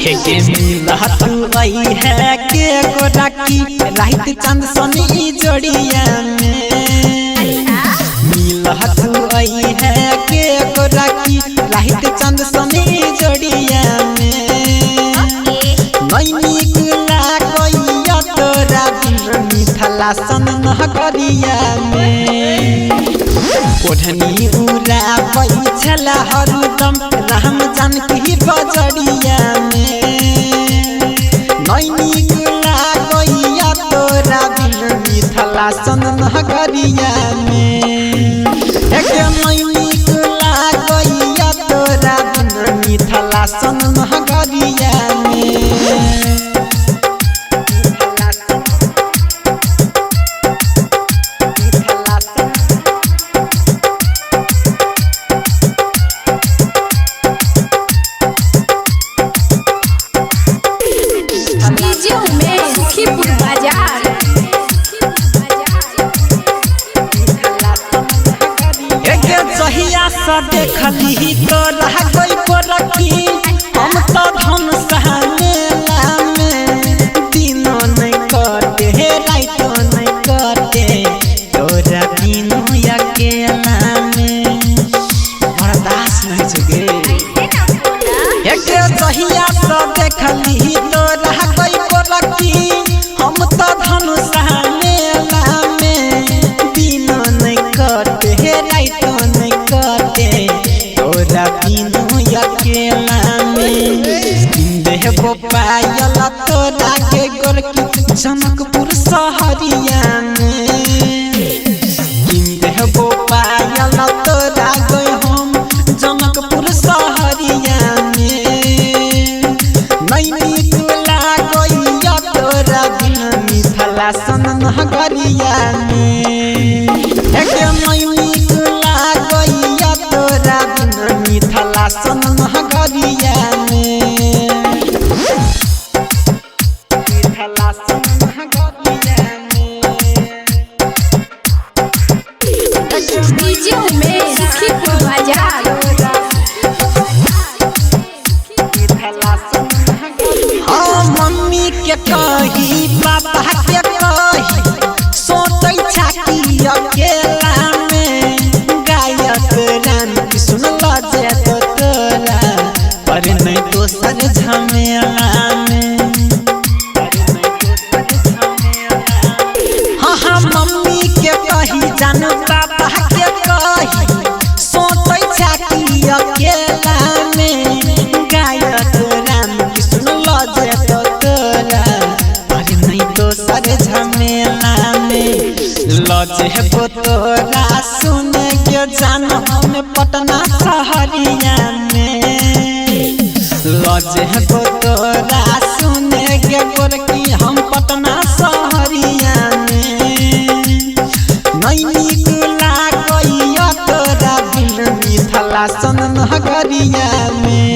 के मिला तू आई है के गोराकी रात चांद सोनी जोड़िया में मिला तू आई है के गोराकी रात चांद सोनी जोड़िया में नैनी गुला कोइया तोरा बिन मिथला सन नगरिया में ओढ़नी उड़ा बैठला हरदम राम जानकी बजरिया में नैनी गुला कोइया तोरा बिन मिथला सन नगरिया में एक नैनी गुला कोइया तोरा बिन मिथला सन नगरिया में देखली तो रह गई गोरखी हम तो धन सहमेला में दिनों नहीं कटे रातों नहीं कटे तोरा बिनु अकेला में बर्दाश्त नहीं छगे एक जहिया से देखली तो रह गई गोरखी हम तो धन सहमेला में दिनों नहीं कटे रातों नहीं कटे तोरा बिनु अकेला में देहबो पायल तोरा के गोरकी जनकपुर शहरिया में देहबो पायल तोरा गए हम जनकपुर शहरिया में नैनी गुला गइया तोरा बिनु मिथला सन नगरिया में एक नैनी गुला गइया तोरा बिनु मिथला सन नगरिया में मिथला सन नगरिया में डीजे में सुखीपुर बाजार हाँ मम्मी के कही पापा के कही सोतै छाकी अकेला में गायक राम की सुन लजे तो तोरा पर नहीं दोसर झमेला में हाँ हाँ मम्मी के कही जानू पापा के कही सोतै छाकी अकेला में गायक राम की सुन लजे तो तोरा पर नहीं दोसर झमेला में लजे को तोरा सुन के जान हम पटना शहरिया में लजे को तोरा सुन के गोरकी हम पटना शहरिया में नैनी गुला गइया तोरा बिन मिथला सन नगरिया में